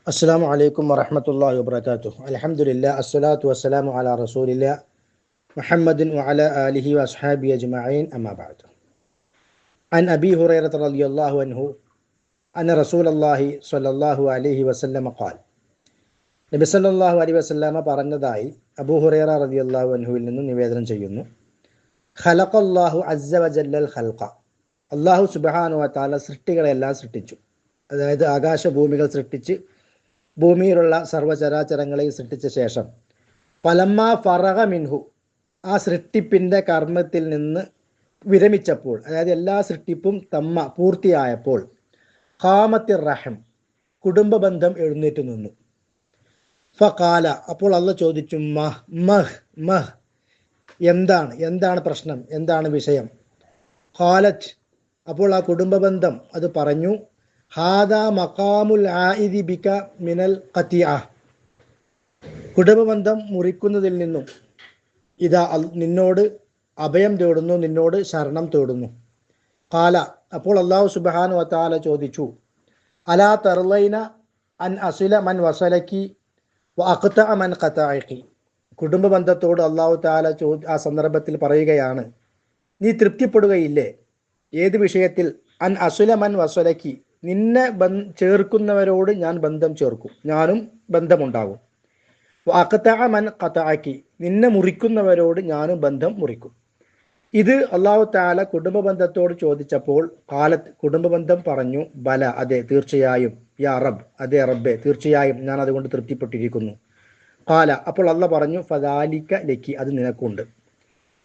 السلام عليكم ورحمة الله وبركاته. الحمد لله الصلاة والسلام على رسول الله محمد وعلى آله وأصحابه أجمعين أما بعد. عن أبي هريرة رضي الله عنه أن رسول الله صلى الله عليه وسلم قال നബി സല്ലല്ലാഹു അലൈഹി വസല്ലമ പറഞ്ഞതായി അബൂ ഹുറൈറ റളിയല്ലാഹു അൻഹുവിൽ നിന്ന് നിവേദനം ചെയ്യുന്നു. ഖലഖല്ലാഹു അസ്സ വജല്ലൽ ഖൽഖ, അല്ലാഹു സുബ്ഹാനഹു വ തആല സൃഷ്ടികളെല്ലാം സൃഷ്ടിച്ചു. അതായത് ആകാശഭൂമികൾ സൃഷ്ടിച്ച് ഭൂമിയിലുള്ള സർവ്വചരാചരങ്ങളെയും സൃഷ്ടിച്ച ശേഷം ഫലമ്മാ ഫറഗ മിൻഹു, ആ സൃഷ്ടിപ്പിൻ്റെ കർമ്മത്തിൽ നിന്ന് വിരമിച്ചപ്പോൾ, അതായത് എല്ലാ സൃഷ്ടിപ്പും പൂർത്തിയായപ്പോൾ, ഖാമത്തിർ റഹം, കുടുംബ ബന്ധം എഴുന്നേറ്റ് നിന്നു. ഫഖാല, അപ്പോൾ അള്ളാഹ് ചോദിച്ചു, മഹ് എന്താണ് പ്രശ്നം, എന്താണ് വിഷയം? ഖാലത്ത്, അപ്പോൾ ആ കുടുംബ ബന്ധം അത് പറഞ്ഞു, ഹാദാ മഖാമുൽ ആഇദി ബിക മിനൽ ഖതിഅ, കുടുംബബന്ധം മുറിക്കുന്നതിൽ നിന്നും ഇതാ നിന്നോട് അഭയം തേടുന്നു, നിന്നോട് ശരണം തേടുന്നു. ഖാല, അപ്പോൾ അല്ലാഹു സുബ്ഹാനഹു വ തആല ചോദിച്ചു, അലാ തർലൈന അൻ അസില മൻ വസലക്കി വ അഖ്തഅ മൻ ഖതഅകി, കുടുംബ ബന്ധത്തോട് അല്ലാഹു തആല ആ സന്ദർഭത്തിൽ പറയുകയാണ്, നീ തൃപ്തിപ്പെടുകയില്ലേ? ഏത് വിഷയത്തിൽ? അൻ അസുല മൻ വസലക്കി, നിന്നെ ചേർക്കുന്നവരോട് ഞാൻ ബന്ധം ചേർക്കും, ഞാനും ബന്ധമുണ്ടാകും. അഖ്തഅ മൻ ഖതഅകി, നിന്നെ മുറിക്കുന്നവരോട് ഞാനും ബന്ധം മുറിക്കും. ഇത് അല്ലാഹു തആല കുടുംബ ബന്ധത്തോട് ചോദിച്ചപ്പോൾ ഖാലത്ത്, കുടുംബ ബന്ധം പറഞ്ഞു, ബല, അതെ തീർച്ചയായും, യാ റബ്ബ്, അതെ റബ്ബേ തീർച്ചയായും ഞാൻ അതുകൊണ്ട് തൃപ്തിപ്പെട്ടിരിക്കുന്നു. ഖാല, അപ്പോൾ അല്ലാഹ് പറഞ്ഞു, ഫദാലിക ലക്കി, അത് നിനക്കുണ്ട്.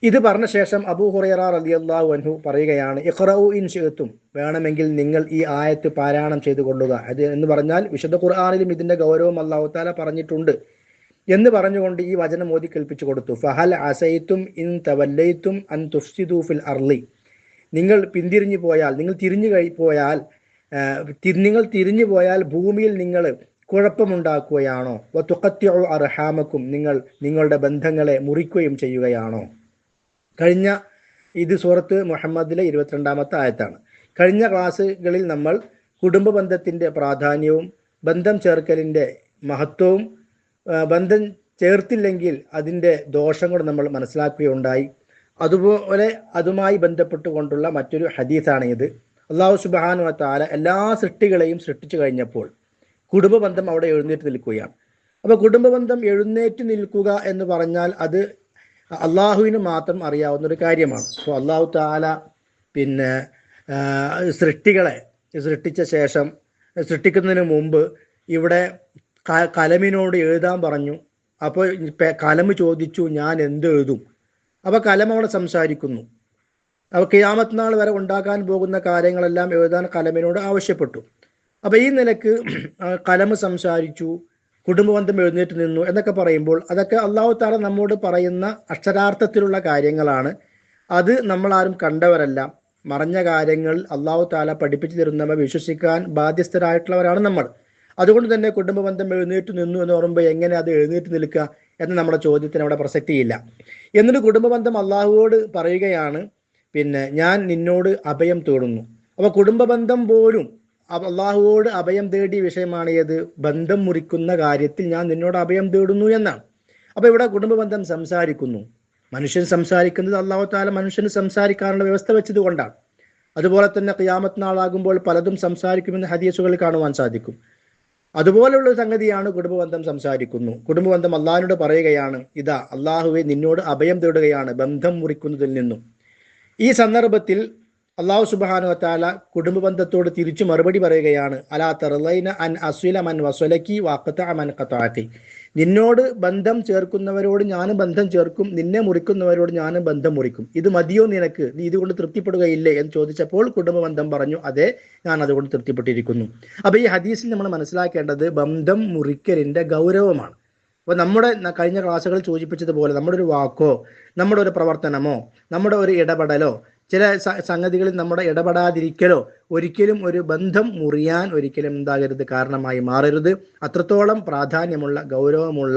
ഇത് പറഞ്ഞ ശേഷം അബൂ ഹുറൈറ റളിയല്ലാഹു അൻഹു പറയുകയാണ്, ഇഖ്റഉ ഇൻ ശിഅ്തും, വേണമെങ്കിൽ നിങ്ങൾ ഈ ആയത്ത് പാരായണം ചെയ്തു കൊള്ളുക. അത് എന്ന് പറഞ്ഞാൽ വിശുദ്ധ ഖുർആനിലും ഇതിന്റെ ഗൗരവം അല്ലാഹു തആല പറഞ്ഞിട്ടുണ്ട് എന്ന് പറഞ്ഞുകൊണ്ട് ഈ വചനം ഓതി കേൾപ്പിച്ചു കൊടുത്തു. ഫഹൽ അസൈതും ഇൻ തവല്ലൈതും അൻ തുഫ്സിദു ഫിൽ അർളി, നിങ്ങൾ പിന്തിരിഞ്ഞു പോയാൽ, നിങ്ങൾ തിരിഞ്ഞു പോയാൽ ഭൂമിയിൽ നിങ്ങൾ കുഴപ്പമുണ്ടാക്കുകയാണോ? വ തുഖത്തിഉ അർഹാമക്കും, നിങ്ങൾ നിങ്ങളുടെ ബന്ധങ്ങളെ മുറിക്കുകയും ചെയ്യുകയാണോ? കഴിഞ്ഞ ഇത് സൂറത്ത് മുഹമ്മദിലെ 22-ാമത്തെ ആയത്താണ്. കഴിഞ്ഞ ക്ലാസ്സുകളിൽ നമ്മൾ കുടുംബ ബന്ധത്തിൻ്റെ പ്രാധാന്യവും ബന്ധം ചേർക്കലിൻ്റെ മഹത്വവും ബന്ധം ചേർത്തില്ലെങ്കിൽ അതിൻ്റെ ദോഷങ്ങളും നമ്മൾ മനസ്സിലാക്കുകയുണ്ടായി. അതുപോലെ അതുമായി ബന്ധപ്പെട്ടുകൊണ്ടുള്ള മറ്റൊരു ഹദീസാണ് ഇത്. അല്ലാഹു സുബ്ഹാനഹു വ തആല എല്ലാ സൃഷ്ടികളെയും സൃഷ്ടിച്ചു കഴിഞ്ഞപ്പോൾ കുടുംബ ബന്ധം അവിടെ എഴുന്നേറ്റ് നിൽക്കുകയാണ്. അപ്പോൾ കുടുംബ ബന്ധം എഴുന്നേറ്റ് നിൽക്കുക എന്ന് പറഞ്ഞാൽ അത് അള്ളാഹുവിന് മാത്രം അറിയാവുന്നൊരു കാര്യമാണ്. അപ്പോൾ അല്ലാഹു തആല സൃഷ്ടികളെ സൃഷ്ടിച്ച ശേഷം, സൃഷ്ടിക്കുന്നതിന് മുമ്പ് ഇവിടെ കലമിനോട് എഴുതാൻ പറഞ്ഞു. അപ്പോൾ കലം ചോദിച്ചു, ഞാൻ എന്ത് എഴുതും? അപ്പോൾ കലം അവിടെ സംസാരിക്കുന്നു. അപ്പോൾ ഖിയാമത്ത് നാൾ വരെ ഉണ്ടാക്കാൻ പോകുന്ന കാര്യങ്ങളെല്ലാം എഴുതാൻ കലമിനോട് ആവശ്യപ്പെട്ടു. അപ്പോൾ ഈ നിലക്ക് കലം സംസാരിച്ചു, കുടുംബബന്ധം എഴുന്നേറ്റ് നിന്നു എന്നൊക്കെ പറയുമ്പോൾ അതൊക്കെ അല്ലാഹു തആല നമ്മോട് പറയുന്ന അക്ഷരാർത്ഥത്തിലുള്ള കാര്യങ്ങളാണ്. അത് നമ്മളാരും കണ്ടവരല്ല. മറഞ്ഞ കാര്യങ്ങൾ അല്ലാഹു തആല പഠിപ്പിച്ചു തരുന്നവ വിശ്വസിക്കാൻ ബാധ്യസ്ഥരായിട്ടുള്ളവരാണ് നമ്മൾ. അതുകൊണ്ട് തന്നെ കുടുംബബന്ധം എഴുന്നേറ്റ് നിന്നു എന്ന് പറയുമ്പോൾ എങ്ങനെ അത് എഴുന്നേറ്റ് നിൽക്കുക എന്ന് നമ്മുടെ ചോദ്യത്തിന് അവിടെ പ്രസക്തിയില്ല. എന്നിട്ട് കുടുംബബന്ധം അള്ളാഹുവോട് പറയുകയാണ്, ഞാൻ നിന്നോട് അഭയം തേടുന്നു. അപ്പോൾ കുടുംബബന്ധം പോലും അള്ളാഹുവോട് അഭയം തേടിയ വിഷയമാണ് ഏത്? ബന്ധം മുറിക്കുന്ന കാര്യത്തിൽ ഞാൻ നിന്നോട് അഭയം തേടുന്നു എന്നാണ്. അപ്പോൾ ഇവിടെ കുടുംബബന്ധം സംസാരിക്കുന്നു. മനുഷ്യൻ സംസാരിക്കുന്നത് അല്ലാഹു തആല മനുഷ്യന് സംസാരിക്കാനുള്ള വ്യവസ്ഥ വെച്ചത് കൊണ്ടാണ്. അതുപോലെ തന്നെ ഖിയാമത്ത് നാളാകുമ്പോൾ പലതും സംസാരിക്കുമെന്ന് ഹദീസുകളിൽ കാണുവാൻ സാധിക്കും. അതുപോലെയുള്ള സംഗതിയാണ് കുടുംബബന്ധം സംസാരിക്കുന്നു. കുടുംബബന്ധം അള്ളാഹിനോട് പറയുകയാണ്, ഇതാ അള്ളാഹുവെ നിന്നോട് അഭയം തേടുകയാണ് ബന്ധം മുറിക്കുന്നതിൽ നിന്നും. ഈ സന്ദർഭത്തിൽ അല്ലാഹു സുബ്ഹാനഹു വ തആല കുടുംബ ബന്ധത്തോട് തിരിച്ചു മറുപടി പറയുകയാണ്, അലാ തർലൈന അൻ അസ്വില മൻ വസലക്കി വ ഖതഅ മൻ ഖതഅകി, നിന്നോട് ബന്ധം ചേർക്കുന്നവരോട് ഞാനും ബന്ധം ചേർക്കും, നിന്നെ മുറിക്കുന്നവരോട് ഞാനും ബന്ധം മുറിക്കും. ഇത് മതിയോ നിനക്ക്? നീ ഇതുകൊണ്ട് തൃപ്തിപ്പെടുകയില്ലേ എന്ന് ചോദിച്ചപ്പോൾ കുടുംബ ബന്ധം പറഞ്ഞു, അതെ ഞാൻ അതുകൊണ്ട് തൃപ്തിപ്പെട്ടിരിക്കുന്നു. അപ്പോൾ ഈ ഹദീസിൽ നമ്മൾ മനസ്സിലാക്കേണ്ടത് ബന്ധം മുറിക്കലിൻ്റെ ഗൗരവമാണ്. അപ്പോൾ നമ്മുടെ കഴിഞ്ഞ ക്ലാസ്സുകളിൽ സൂചിപ്പിച്ചതുപോലെ നമ്മുടെ ഒരു വാക്കോ നമ്മുടെ ഒരു പ്രവർത്തനമോ നമ്മുടെ ഒരു ഇടപെടലോ ചില സംഗതികളിൽ നമ്മുടെ ഇടപെടാതിരിക്കലോ ഒരിക്കലും ഒരു ബന്ധം മുറിയാൻ ഒരിക്കലും എന്താകരുത്, കാരണമായി മാറരുത്. അത്രത്തോളം പ്രാധാന്യമുള്ള ഗൗരവമുള്ള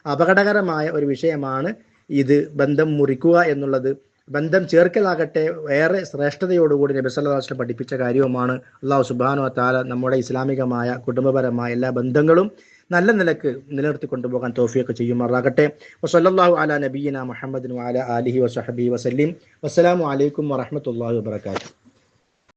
അപകടകരമായ ഒരു വിഷയമാണ് ഇത്, ബന്ധം മുറിക്കുക എന്നുള്ളത്. ബന്ധം ചേർക്കലാകട്ടെ ഏറെ ശ്രേഷ്ഠതയോടുകൂടി നബി സല്ലല്ലാഹു അലൈഹി വസല്ലം പഠിപ്പിച്ച കാര്യവുമാണ്. അല്ലാഹു സുബ്ഹാനഹു വ തആല നമ്മുടെ ഇസ്ലാമികമായ കുടുംബപരമായ എല്ലാ ബന്ധങ്ങളും നല്ല നിലക്ക് നിലനിർത്തി കൊണ്ടുപോകാൻ തൗഫീഖ് ചെയ്യുമാറാകട്ടെ. വസല്ലല്ലാഹു അലാ നബിയിന മുഹമ്മദിൻ വഅലാ ആലിഹി വസഹബിഹി വസല്ലിം. വസ്സലാമു അലൈക്കും വറഹ്മത്തുള്ളാഹി വബറകാതുഹു.